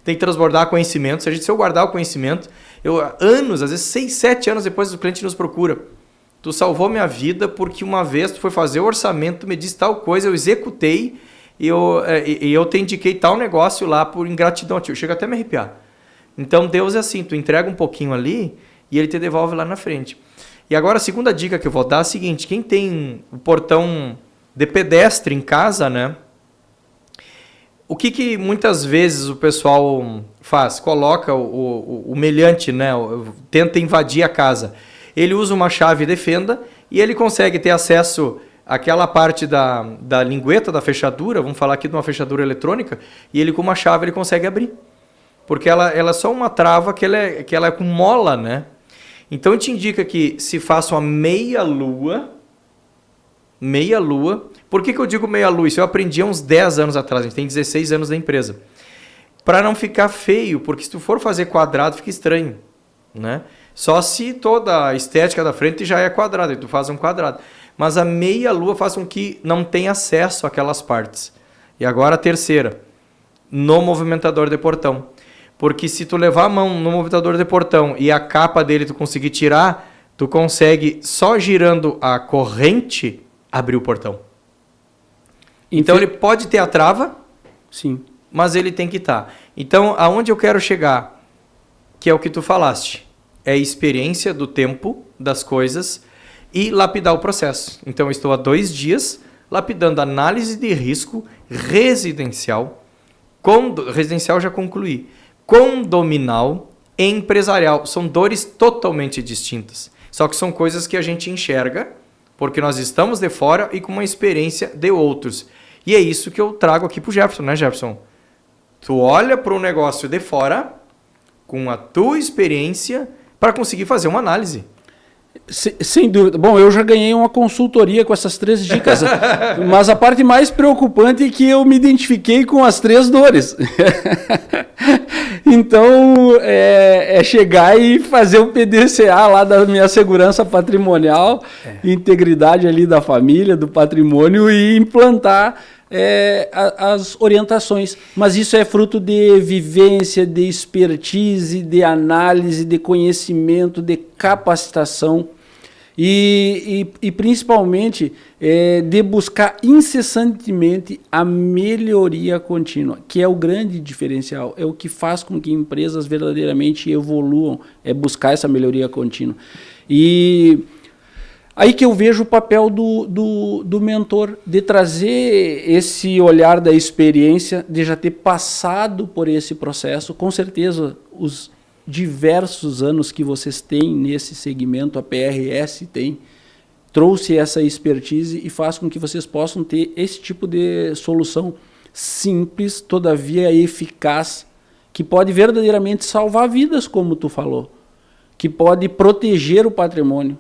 Tem que transbordar conhecimento, se eu guardar o conhecimento, anos, às vezes 6, 7 anos depois o cliente nos procura, tu salvou minha vida porque uma vez tu foi fazer o orçamento, tu me disse tal coisa, eu executei, e eu te indiquei tal negócio lá por ingratidão. Chega até a me arrepiar. Então, Deus é assim, tu entrega um pouquinho ali e ele te devolve lá na frente. E agora, a segunda dica que eu vou dar é a seguinte, quem tem o portão de pedestre em casa, né? O que muitas vezes o pessoal faz? Coloca o meliante, né? Tenta invadir a casa. Ele usa uma chave de fenda e ele consegue ter acesso aquela parte da lingueta, da fechadura, vamos falar aqui de uma fechadura eletrônica, e ele com uma chave ele consegue abrir. Porque ela é só uma trava que ela é com mola, né? Então, a gente indica que se faça uma meia-lua. Por que eu digo meia-lua? Isso eu aprendi há uns 10 anos atrás, a gente tem 16 anos da empresa. Para não ficar feio, porque se tu for fazer quadrado, fica estranho, né? Só se toda a estética da frente já é quadrada, e tu faz um quadrado. Mas a meia-lua faz com que não tenha acesso àquelas partes. E agora a terceira, no movimentador de portão. Porque se tu levar a mão no movimentador de portão e a capa dele tu conseguir tirar, tu consegue, só girando a corrente, abrir o portão. Então ele pode ter a trava, sim, mas ele tem que estar. Então, aonde eu quero chegar, que é o que tu falaste, é a experiência do tempo das coisas e lapidar o processo. Então, eu estou há 2 dias lapidando análise de risco residencial. Residencial já concluí. Condominal e empresarial. São dores totalmente distintas. Só que são coisas que a gente enxerga porque nós estamos de fora e com uma experiência de outros. E é isso que eu trago aqui para o Jefferson, né, Jefferson? Tu olha para um negócio de fora com a tua experiência para conseguir fazer uma análise. Sem dúvida. Bom, eu já ganhei uma consultoria com essas 3 dicas, mas a parte mais preocupante é que eu me identifiquei com as 3 dores. Então, é chegar e fazer o PDCA lá da minha segurança patrimonial, integridade ali da família, do patrimônio e implantar as orientações. Mas isso é fruto de vivência, de expertise, de análise, de conhecimento, de capacitação e principalmente de buscar incessantemente a melhoria contínua, que é o grande diferencial, é o que faz com que empresas verdadeiramente evoluam, é buscar essa melhoria contínua. E aí que eu vejo o papel do mentor, de trazer esse olhar da experiência, de já ter passado por esse processo. Com certeza, os diversos anos que vocês têm nesse segmento, a PRS trouxe essa expertise e faz com que vocês possam ter esse tipo de solução simples, todavia eficaz, que pode verdadeiramente salvar vidas, como tu falou, que pode proteger o patrimônio.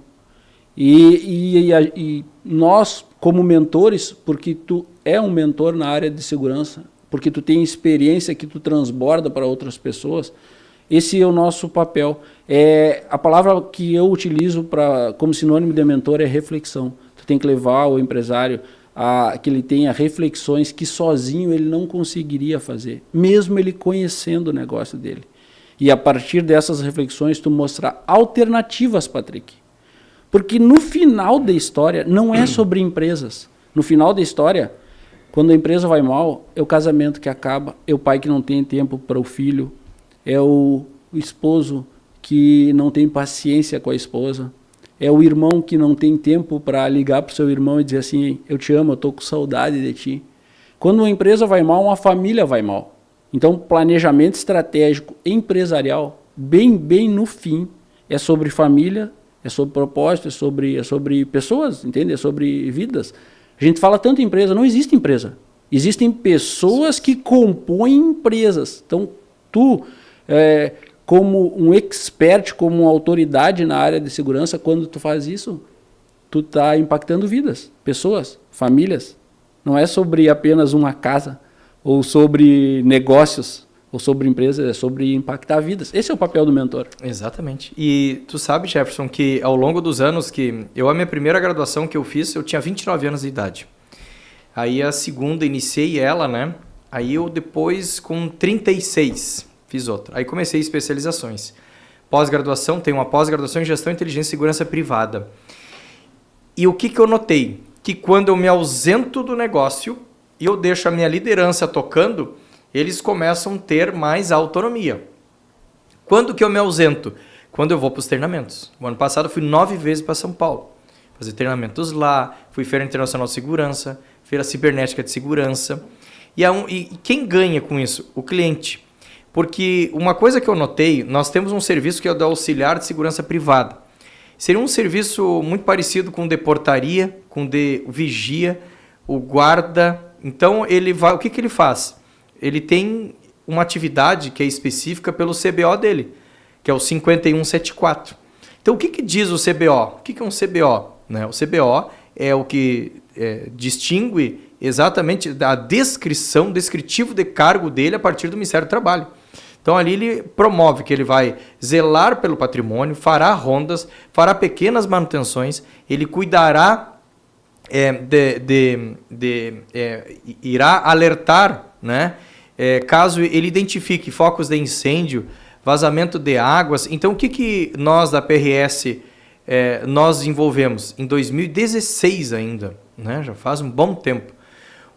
E nós, como mentores, porque tu é um mentor na área de segurança, porque tu tem experiência que tu transborda para outras pessoas. Esse é o nosso papel. A palavra que eu utilizo como sinônimo de mentor é reflexão. Tu tem que levar o empresário a que ele tenha reflexões que sozinho ele não conseguiria fazer, mesmo ele conhecendo o negócio dele. E a partir dessas reflexões tu mostrar alternativas, Patrick. Porque no final da história não é sobre empresas. No final da história, quando a empresa vai mal, é o casamento que acaba, é o pai que não tem tempo para o filho, é o esposo que não tem paciência com a esposa, é o irmão que não tem tempo para ligar para o seu irmão e dizer assim, eu te amo, eu estou com saudade de ti. Quando uma empresa vai mal, uma família vai mal. Então, planejamento estratégico empresarial, bem no fim, é sobre família, é sobre propósito, é sobre pessoas, entende? É sobre vidas. A gente fala tanto em empresa, não existe empresa. Existem pessoas que compõem empresas. Então, tu, como um expert, como uma autoridade na área de segurança, quando tu faz isso, tu está impactando vidas, pessoas, famílias. Não é sobre apenas uma casa, ou sobre negócios, ou sobre empresas, é sobre impactar vidas. Esse é o papel do mentor. Exatamente. E tu sabe, Jefferson, que ao longo dos anos que a minha primeira graduação que eu fiz, eu tinha 29 anos de idade. Aí a segunda, iniciei ela, né? Aí eu depois, com 36, fiz outra. Aí comecei especializações. Pós-graduação, tenho uma pós-graduação em Gestão, Inteligência e Segurança Privada. E o que eu notei? Que quando eu me ausento do negócio e eu deixo a minha liderança tocando, eles começam a ter mais autonomia. Quando que eu me ausento? Quando eu vou para os treinamentos. O ano passado eu fui 9 vezes para São Paulo. Fazer treinamentos lá, fui Feira Internacional de Segurança, Feira Cibernética de Segurança. E quem ganha com isso? O cliente. Porque uma coisa que eu notei, nós temos um serviço que é o da auxiliar de segurança privada. Seria um serviço muito parecido com o de portaria, com o de vigia, o guarda. Então, ele vai, o que ele faz? Ele tem uma atividade que é específica pelo CBO dele, que é o 5174. Então, o que diz o CBO? O que é um CBO? Né? O CBO é o que distingue exatamente a descritivo de cargo dele a partir do Ministério do Trabalho. Então, ali ele promove que ele vai zelar pelo patrimônio, fará rondas, fará pequenas manutenções, ele cuidará, irá alertar, né? Caso ele identifique focos de incêndio, vazamento de águas. Então, o que nós da PRS nós desenvolvemos? Em 2016 ainda, né? Já faz um bom tempo.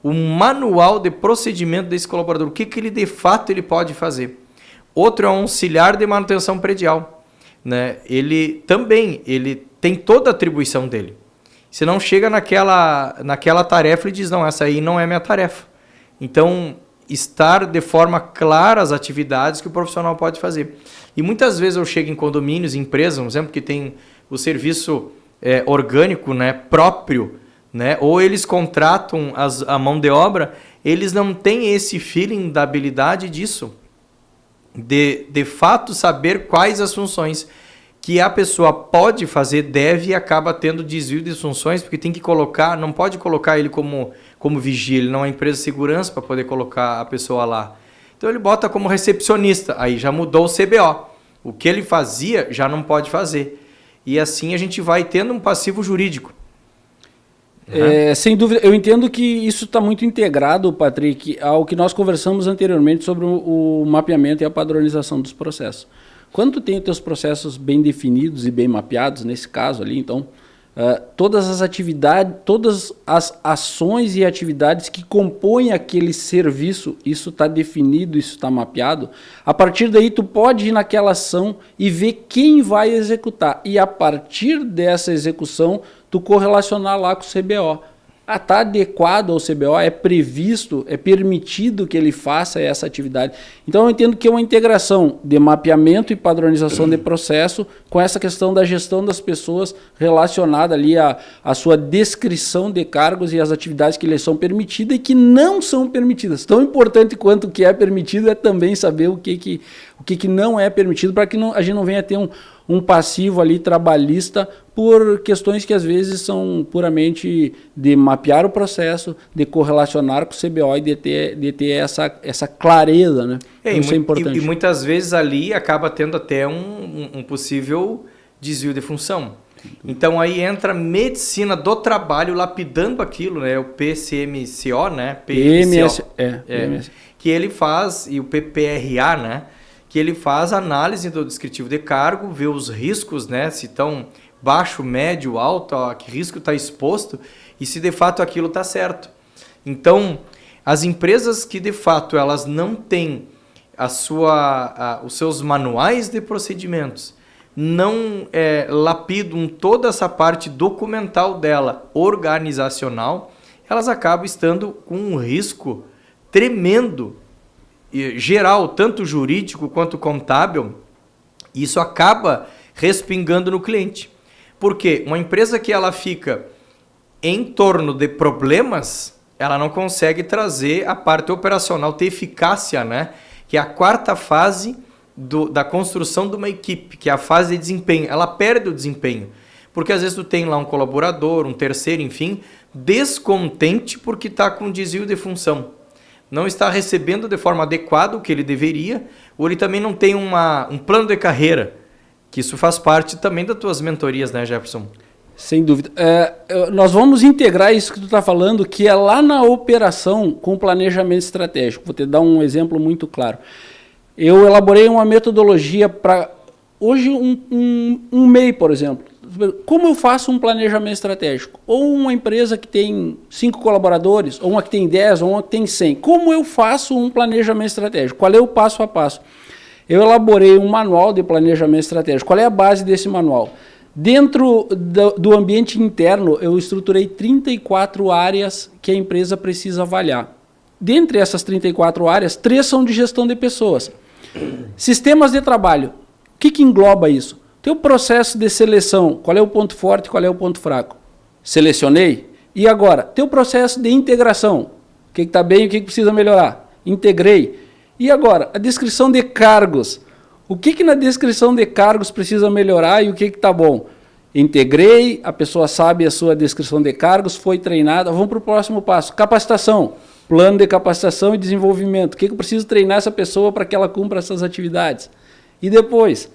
O manual de procedimento desse colaborador, o que ele de fato ele pode fazer. Outro é um auxiliar de manutenção predial, né? Ele tem toda a atribuição dele. Se não chega naquela tarefa, ele diz, não, essa aí não é minha tarefa. Então, estar de forma clara as atividades que o profissional pode fazer. E muitas vezes eu chego em condomínios, em empresas, um exemplo que tem o serviço orgânico, né, próprio, né, ou eles contratam a mão de obra, eles não têm esse feeling da habilidade disso. De fato saber quais as funções que a pessoa pode fazer, deve, e acaba tendo desvio de funções, porque tem que colocar, não pode colocar ele como vigia, ele não é empresa de segurança para poder colocar a pessoa lá. Então ele bota como recepcionista, aí já mudou o CBO. O que ele fazia já não pode fazer. E assim a gente vai tendo um passivo jurídico. Sem dúvida, eu entendo que isso está muito integrado, Patrick, ao que nós conversamos anteriormente sobre o mapeamento e a padronização dos processos. Quando tu tem os teus processos bem definidos e bem mapeados, nesse caso ali, então, todas as atividades, todas as ações e atividades que compõem aquele serviço, isso está definido, isso está mapeado. A partir daí, tu pode ir naquela ação e ver quem vai executar. E a partir dessa execução, tu correlacionar lá com o CBO. Está adequado ao CBO, é previsto, é permitido que ele faça essa atividade. Então eu entendo que é uma integração de mapeamento e padronização de processo com essa questão da gestão das pessoas relacionada ali à sua descrição de cargos e as atividades que lhes são permitidas e que não são permitidas. Tão importante quanto o que é permitido é também saber o que não é permitido para que a gente não venha ter um passivo ali trabalhista por questões que às vezes são puramente de mapear o processo, de correlacionar com o CBO e de ter essa clareza, né? Então, isso é importante. E muitas vezes ali acaba tendo até um possível desvio de função. Então aí entra a medicina do trabalho lapidando aquilo, né? O PCMCO, né? PMSO. Que ele faz, e o PPRA, né? Que ele faz análise do descritivo de cargo, vê os riscos, né? Se estão baixo, médio, alto, a que risco está exposto e se de fato aquilo está certo. Então, as empresas que de fato elas não têm os seus manuais de procedimentos, não lapidam toda essa parte documental dela, organizacional, elas acabam estando com um risco tremendo, geral, tanto jurídico quanto contábil. Isso acaba respingando no cliente. Porque uma empresa que ela fica em torno de problemas, ela não consegue trazer a parte operacional, ter eficácia, né? Que é a quarta fase da construção de uma equipe, que é a fase de desempenho. Ela perde o desempenho. Porque às vezes tu tem lá um colaborador, um terceiro, enfim, descontente porque está com desvio de função. Não está recebendo de forma adequada o que ele deveria, ou ele também não tem um plano de carreira, que isso faz parte também das tuas mentorias, né, Jefferson? Sem dúvida. Nós vamos integrar isso que tu está falando, que é lá na operação com planejamento estratégico. Vou te dar um exemplo muito claro. Eu elaborei uma metodologia para, hoje, um MEI, por exemplo. Como eu faço um planejamento estratégico? Ou uma empresa que tem 5 colaboradores, ou uma que tem 10, ou uma que tem 100. Como eu faço um planejamento estratégico? Qual é o passo a passo? Eu elaborei um manual de planejamento estratégico. Qual é a base desse manual? Dentro do ambiente interno, eu estruturei 34 áreas que a empresa precisa avaliar. Dentre essas 34 áreas, 3 são de gestão de pessoas. Sistemas de trabalho. O que engloba isso? Teu processo de seleção, qual é o ponto forte e qual é o ponto fraco? Selecionei. E agora, teu processo de integração. O que está bem e o que precisa melhorar? Integrei. E agora, a descrição de cargos. O que na descrição de cargos precisa melhorar e o que está bom? Integrei, a pessoa sabe a sua descrição de cargos, foi treinada. Vamos para o próximo passo. Capacitação. Plano de capacitação e desenvolvimento. O que eu preciso treinar essa pessoa para que ela cumpra essas atividades? E depois,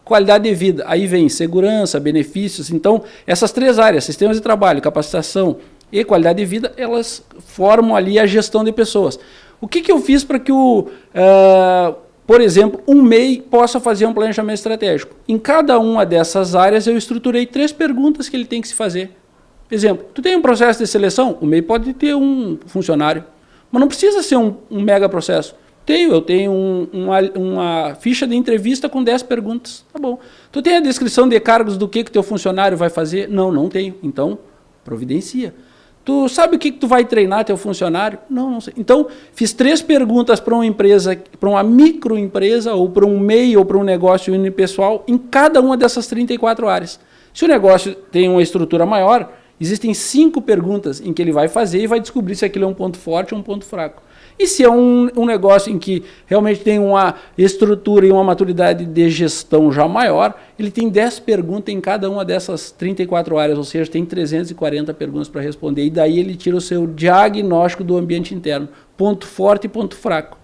qualidade de vida. Aí vem segurança, benefícios. Então, essas 3 áreas, sistemas de trabalho, capacitação e qualidade de vida, elas formam ali a gestão de pessoas. O que eu fiz para que por exemplo, um MEI possa fazer um planejamento estratégico? Em cada uma dessas áreas eu estruturei 3 perguntas que ele tem que se fazer. Exemplo, tu tem um processo de seleção? O MEI pode ter um funcionário, mas não precisa ser um mega processo. Eu tenho uma ficha de entrevista com 10 perguntas. Tá bom. Tu tem a descrição de cargos do que teu funcionário vai fazer? Não tenho. Então, providencia. Tu sabe o que tu vai treinar teu funcionário? Não sei. Então, fiz 3 perguntas para uma empresa, para uma microempresa, ou para um MEI, ou para um negócio unipessoal, em cada uma dessas 34 áreas. Se o negócio tem uma estrutura maior, existem 5 perguntas em que ele vai fazer e vai descobrir se aquilo é um ponto forte ou um ponto fraco. E se é um negócio em que realmente tem uma estrutura e uma maturidade de gestão já maior, ele tem 10 perguntas em cada uma dessas 34 áreas, ou seja, tem 340 perguntas para responder. E daí ele tira o seu diagnóstico do ambiente interno, ponto forte e ponto fraco.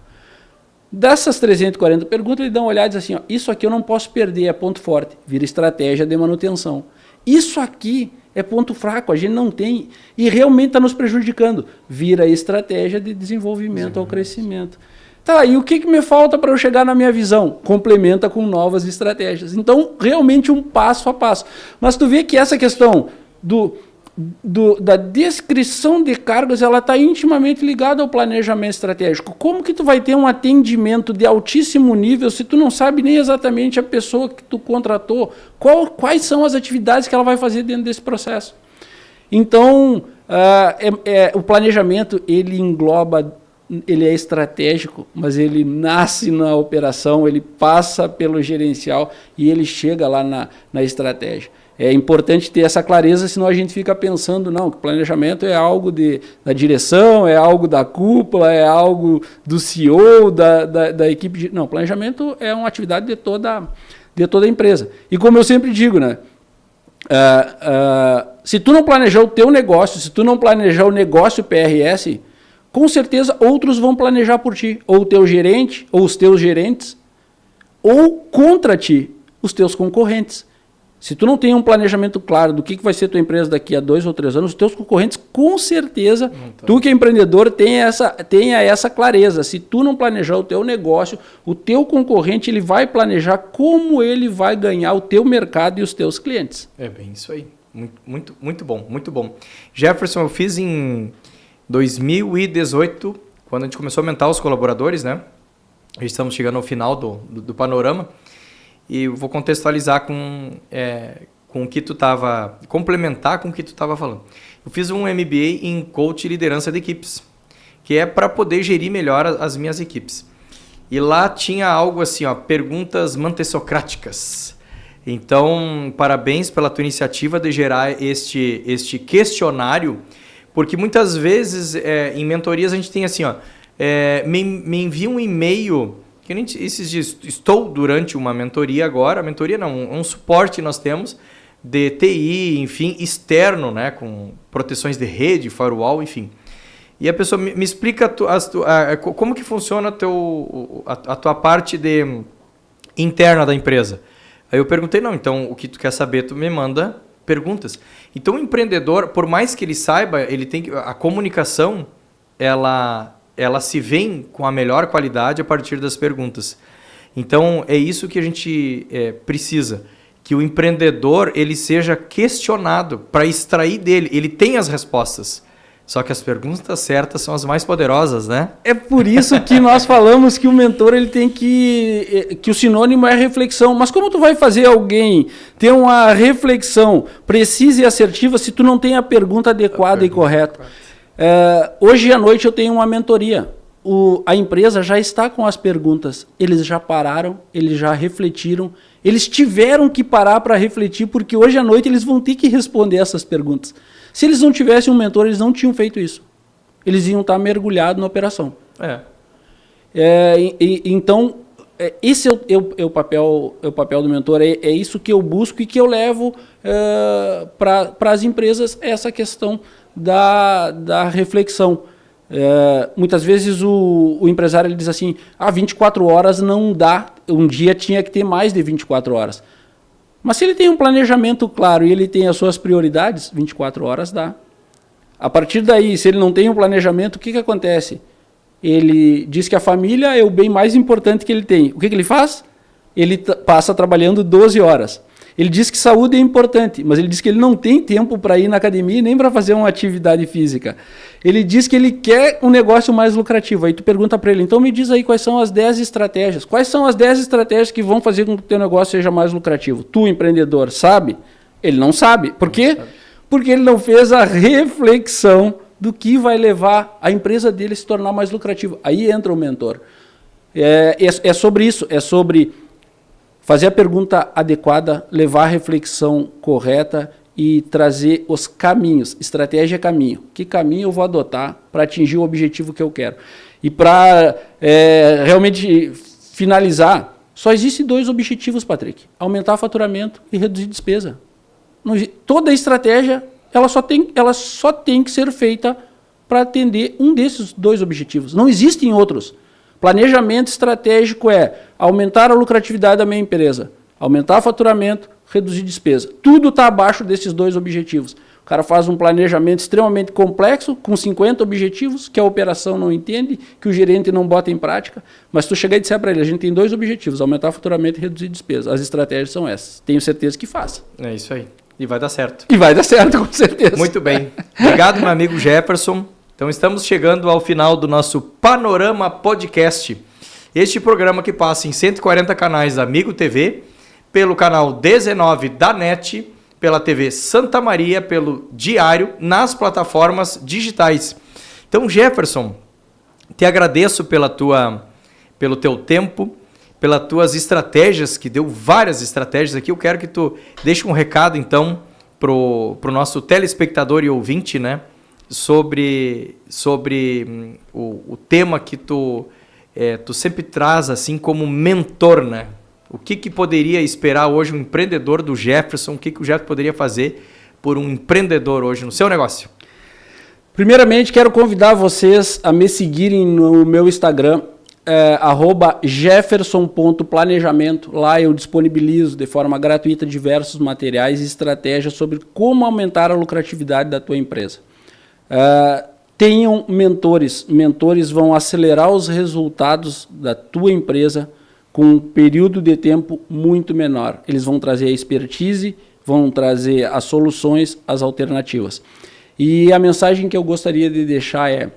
Dessas 340 perguntas, ele dá uma olhada e diz assim, isso aqui eu não posso perder, é ponto forte, vira estratégia de manutenção. Isso aqui é ponto fraco, a gente não tem e realmente está nos prejudicando. Vira estratégia de desenvolvimento ao crescimento. Tá, e o que me falta para eu chegar na minha visão? Complementa com novas estratégias. Então, realmente um passo a passo. Mas tu vê que essa questão da descrição de cargos, ela está intimamente ligada ao planejamento estratégico. Como que tu vai ter um atendimento de altíssimo nível se tu não sabe nem exatamente a pessoa que tu contratou, quais são as atividades que ela vai fazer dentro desse processo? Então, o planejamento, ele engloba, ele é estratégico, mas ele nasce na operação, ele passa pelo gerencial e ele chega lá na estratégia. É importante ter essa clareza, senão a gente fica pensando, não, que planejamento é algo da direção, é algo da cúpula, é algo do CEO, da equipe. Não, planejamento é uma atividade de toda a empresa. E como eu sempre digo, né? Se tu não planejar o teu negócio, se tu não planejar o negócio PRS, com certeza outros vão planejar por ti, ou o teu gerente, ou os teus gerentes, ou contra ti, os teus concorrentes. Se tu não tem um planejamento claro do que vai ser tua empresa daqui a 2 ou 3 anos, os teus concorrentes, com certeza, tu que é empreendedor, tenha essa clareza. Se tu não planejar o teu negócio, o teu concorrente ele vai planejar como ele vai ganhar o teu mercado e os teus clientes. É bem isso aí. Muito bom, muito bom. Jefferson, eu fiz em 2018, quando a gente começou a aumentar os colaboradores, né? Estamos chegando ao final do panorama. E eu vou contextualizar com o que tu estava... complementar com o que tu estava falando. Eu fiz um MBA em Coach e Liderança de Equipes, que é para poder gerir melhor as minhas equipes. E lá tinha algo assim, ó, perguntas mantessocráticas. Então, parabéns pela tua iniciativa de gerar este questionário, porque muitas vezes em mentorias a gente tem assim, ó, me envia um e-mail... Esses dias, estou durante uma mentoria agora, mentoria não, um suporte que nós temos de TI, enfim, externo, né, com proteções de rede, firewall, enfim. E a pessoa me explica como que funciona a tua parte interna da empresa. Aí eu perguntei, não, então o que tu quer saber, tu me manda perguntas. Então o empreendedor, por mais que ele saiba, ele tem que, a comunicação, ela se vem com a melhor qualidade a partir das perguntas. Então, é isso que a gente precisa, que o empreendedor ele seja questionado para extrair dele. Ele tem as respostas, só que as perguntas certas são as mais poderosas, né? É por isso que nós falamos que o mentor ele tem que o sinônimo é reflexão. Mas como tu vai fazer alguém ter uma reflexão precisa e assertiva se tu não tem a pergunta adequada e correta? Hoje à noite eu tenho uma mentoria. A empresa já está com as perguntas. Eles já pararam, eles já refletiram. Eles tiveram que parar para refletir, porque hoje à noite eles vão ter que responder essas perguntas. Se eles não tivessem um mentor, eles não tinham feito isso. Eles iam estar mergulhados na operação. Então, esse é o papel do mentor. É isso que eu busco e que eu levo para as empresas, essa questão da reflexão. Muitas vezes o empresário ele diz assim, 24 horas não dá, um dia tinha que ter mais de 24 horas. Mas se ele tem um planejamento claro e ele tem as suas prioridades, 24 horas dá. A partir daí, se ele não tem um planejamento, o que acontece? Ele diz que a família é o bem mais importante que ele tem. O que ele faz? Ele passa trabalhando 12 horas. Ele diz que saúde é importante, mas ele diz que ele não tem tempo para ir na academia nem para fazer uma atividade física. Ele diz que ele quer um negócio mais lucrativo. Aí tu pergunta para ele, então me diz aí quais são as 10 estratégias. Quais são as 10 estratégias que vão fazer com que o teu negócio seja mais lucrativo? Tu, empreendedor, sabe? Ele não sabe. Por quê? Porque ele não fez a reflexão do que vai levar a empresa dele a se tornar mais lucrativa. Aí entra o mentor. É sobre isso, é sobre fazer a pergunta adequada, levar a reflexão correta e trazer os caminhos. Estratégia é caminho. Que caminho eu vou adotar para atingir o objetivo que eu quero? E para realmente finalizar, só existem 2 objetivos, Patrick. Aumentar o faturamento e reduzir despesa. Toda estratégia ela só tem que ser feita para atender um desses 2 objetivos. Não existem outros. Planejamento estratégico é aumentar a lucratividade da minha empresa, aumentar o faturamento, reduzir despesa. Tudo está abaixo desses 2 objetivos. O cara faz um planejamento extremamente complexo, com 50 objetivos, que a operação não entende, que o gerente não bota em prática, mas tu chegar e disser para ele, a gente tem 2 objetivos, aumentar o faturamento e reduzir despesa. As estratégias são essas. Tenho certeza que faça. É isso aí. E vai dar certo. E vai dar certo, com certeza. Muito bem. Obrigado, meu amigo Jefferson. Então, estamos chegando ao final do nosso Panorama Podcast. Este programa que passa em 140 canais da Amigo TV, pelo canal 19 da NET, pela TV Santa Maria, pelo Diário, nas plataformas digitais. Então, Jefferson, te agradeço pelo teu tempo, pelas tuas estratégias, que deu várias estratégias aqui. Eu quero que tu deixe um recado, então, pro nosso telespectador e ouvinte, né? Sobre o tema que tu sempre traz, assim, como mentor, né? O que poderia esperar hoje um empreendedor do Jefferson? O que o Jefferson poderia fazer por um empreendedor hoje no seu negócio? Primeiramente, quero convidar vocês a me seguirem no meu Instagram, @jefferson.planejamento. Lá eu disponibilizo de forma gratuita diversos materiais e estratégias sobre como aumentar a lucratividade da tua empresa. Tenham mentores. Mentores vão acelerar os resultados da tua empresa com um período de tempo muito menor. Eles vão trazer a expertise, vão trazer as soluções, as alternativas. E a mensagem que eu gostaria de deixar é: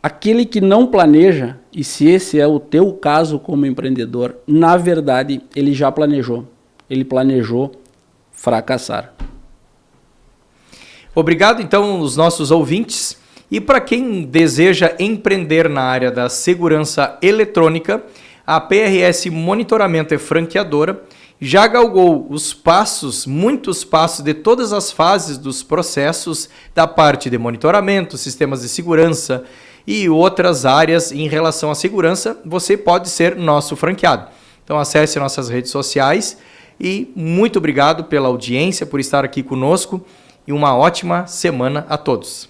aquele que não planeja, e se esse é o teu caso como empreendedor, na verdade ele já planejou. Ele planejou fracassar. Obrigado, então, aos nossos ouvintes. E para quem deseja empreender na área da segurança eletrônica, a PRS Monitoramento é franqueadora, já galgou os passos, muitos passos de todas as fases dos processos da parte de monitoramento, sistemas de segurança e outras áreas em relação à segurança. Você pode ser nosso franqueado. Então acesse nossas redes sociais e muito obrigado pela audiência, por estar aqui conosco e uma ótima semana a todos.